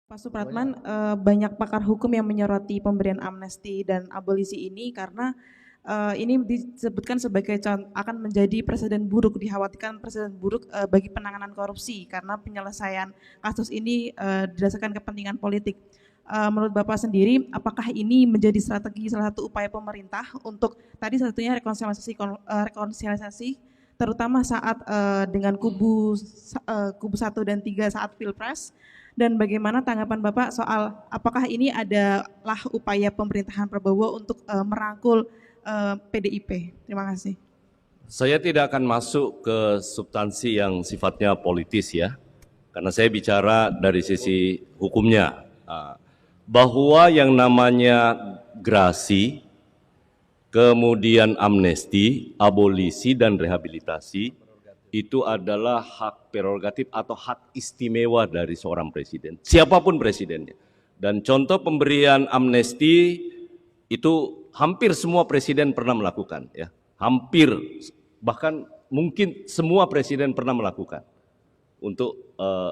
Pak Supratman, banyak pakar hukum yang menyoroti pemberian amnesti dan abolisi ini karena ini disebutkan sebagai akan menjadi presiden buruk, dikhawatirkan presiden buruk bagi penanganan korupsi karena penyelesaian kasus ini didasarkan kepentingan politik. Menurut Bapak sendiri, apakah ini menjadi strategi salah satu upaya pemerintah untuk tadi satunya rekonsiliasi terutama saat dengan kubu 1 dan 3 saat Pilpres, dan bagaimana tanggapan Bapak soal apakah ini adalah upaya pemerintahan Prabowo untuk merangkul PDIP? Terima kasih. Saya tidak akan masuk ke substansi yang sifatnya politis ya, karena saya bicara dari sisi hukumnya. Bahwa yang namanya grasi, kemudian amnesti, abolisi, dan rehabilitasi itu adalah hak prerogatif atau hak istimewa dari seorang presiden, siapapun presidennya. Dan contoh pemberian amnesti itu hampir semua presiden pernah melakukan, ya, hampir, bahkan mungkin semua presiden pernah melakukan untuk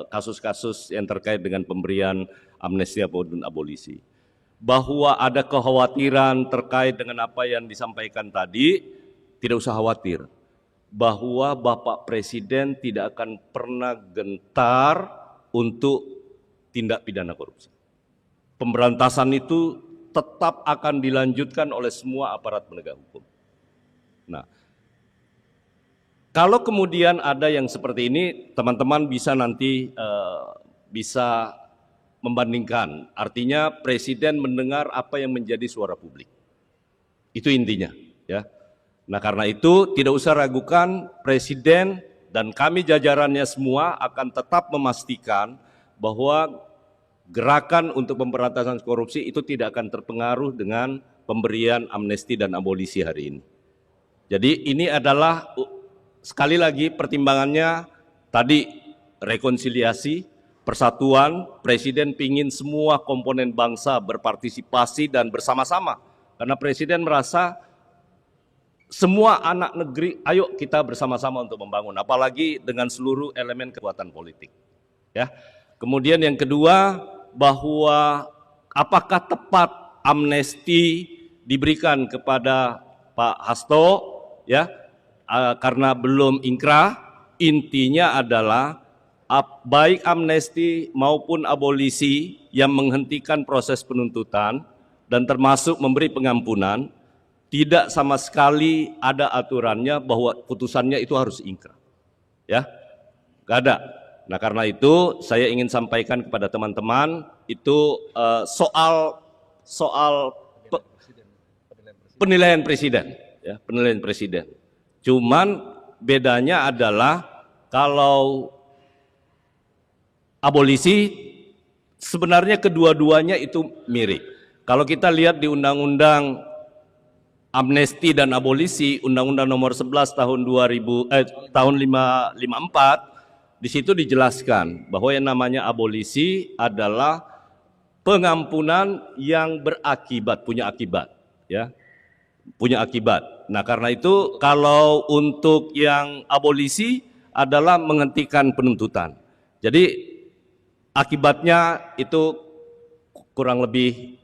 kasus-kasus yang terkait dengan pemberian amnesti ataupun abolisi. Bahwa ada kekhawatiran terkait dengan apa yang disampaikan tadi, tidak usah khawatir. Bahwa Bapak Presiden tidak akan pernah gentar untuk tindak pidana korupsi. Pemberantasan itu tetap akan dilanjutkan oleh semua aparat penegak hukum. Nah, kalau kemudian ada yang seperti ini, teman-teman bisa nanti bisa membandingkan. Artinya Presiden mendengar apa yang menjadi suara publik. Itu intinya, ya. Nah, karena itu tidak usah ragukan, Presiden dan kami jajarannya semua akan tetap memastikan bahwa gerakan untuk pemberantasan korupsi itu tidak akan terpengaruh dengan pemberian amnesti dan abolisi hari ini. Jadi ini adalah sekali lagi pertimbangannya tadi rekonsiliasi, persatuan. Presiden ingin semua komponen bangsa berpartisipasi dan bersama-sama. Karena Presiden merasa semua anak negeri, ayo kita bersama-sama untuk membangun, apalagi dengan seluruh elemen kekuatan politik. Ya. Kemudian yang kedua, bahwa apakah tepat amnesti diberikan kepada Pak Hasto, ya, karena belum inkrah. Intinya adalah baik amnesti maupun abolisi yang menghentikan proses penuntutan dan termasuk memberi pengampunan, tidak sama sekali ada aturannya bahwa putusannya itu harus ingkrah, ya, nggak ada. Nah, karena itu saya ingin sampaikan kepada teman-teman itu soal penilaian presiden, ya, penilaian presiden. Cuman bedanya adalah kalau abolisi sebenarnya kedua-duanya itu mirip. Kalau kita lihat di Undang-Undang Amnesti dan Abolisi, Undang-Undang Nomor 11 tahun 554, di situ dijelaskan bahwa yang namanya abolisi adalah pengampunan yang berakibat, punya akibat, ya, punya akibat. Nah, karena itu kalau untuk yang abolisi adalah menghentikan penuntutan. Jadi akibatnya itu kurang lebih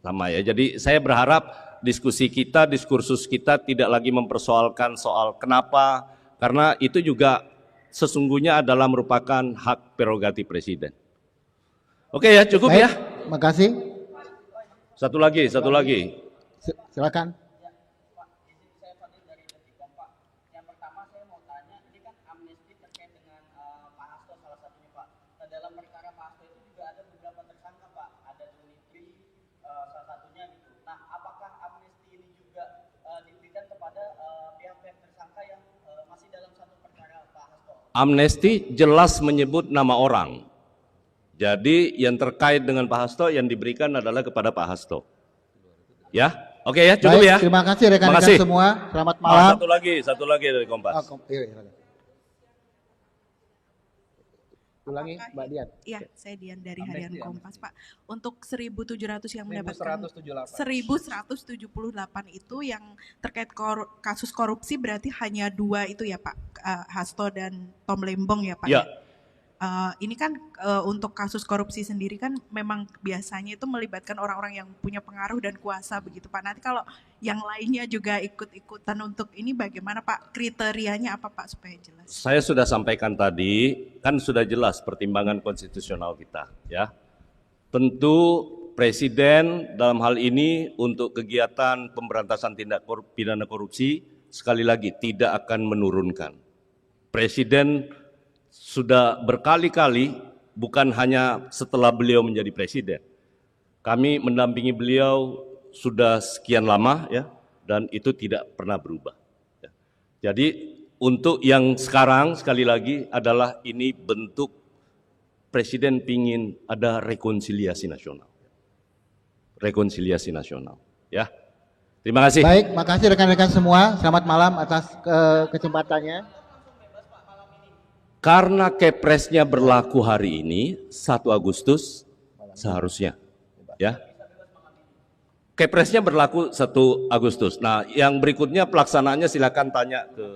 sama, ya. Jadi saya berharap diskusi kita, diskursus kita tidak lagi mempersoalkan soal kenapa, karena itu juga sesungguhnya adalah merupakan hak prerogatif presiden. Oke ya, cukup. Baik, ya. Makasih. Satu lagi. Silakan. Amnesti jelas menyebut nama orang. Jadi yang terkait dengan Pak Hasto yang diberikan adalah kepada Pak Hasto. Ya, oke ya, cukup. Baik, ya. Terima kasih rekan-rekan semua. Selamat malam. Satu lagi dari Kompas. Ulangi, Mbak Dian. Iya, saya Dian dari Harian Kompas, Pak. Untuk 1.700 yang mendapatkan 1.178 itu yang terkait kasus korupsi berarti hanya 2 itu ya Pak, Hasto dan Tom Lembong ya Pak? Ya, Ini kan untuk kasus korupsi sendiri kan memang biasanya itu melibatkan orang-orang yang punya pengaruh dan kuasa begitu Pak. Nanti kalau yang lainnya juga ikut-ikutan untuk ini bagaimana Pak? Kriterianya apa Pak supaya jelas? Saya sudah sampaikan tadi, kan sudah jelas pertimbangan konstitusional kita, ya. Tentu Presiden dalam hal ini untuk kegiatan pemberantasan tindak pidana korupsi sekali lagi tidak akan menurunkan. Presiden sudah berkali-kali, bukan hanya setelah beliau menjadi presiden. Kami mendampingi beliau sudah sekian lama, ya, dan itu tidak pernah berubah. Ya. Jadi untuk yang sekarang sekali lagi adalah ini bentuk Presiden ingin ada rekonsiliasi nasional. Rekonsiliasi nasional, ya. Terima kasih. Baik, makasih rekan-rekan semua. Selamat malam atas kesempatannya. Karena Kepresnya berlaku hari ini 1 Agustus seharusnya, ya. Kepresnya berlaku 1 Agustus. Nah, yang berikutnya pelaksanaannya silakan tanya ke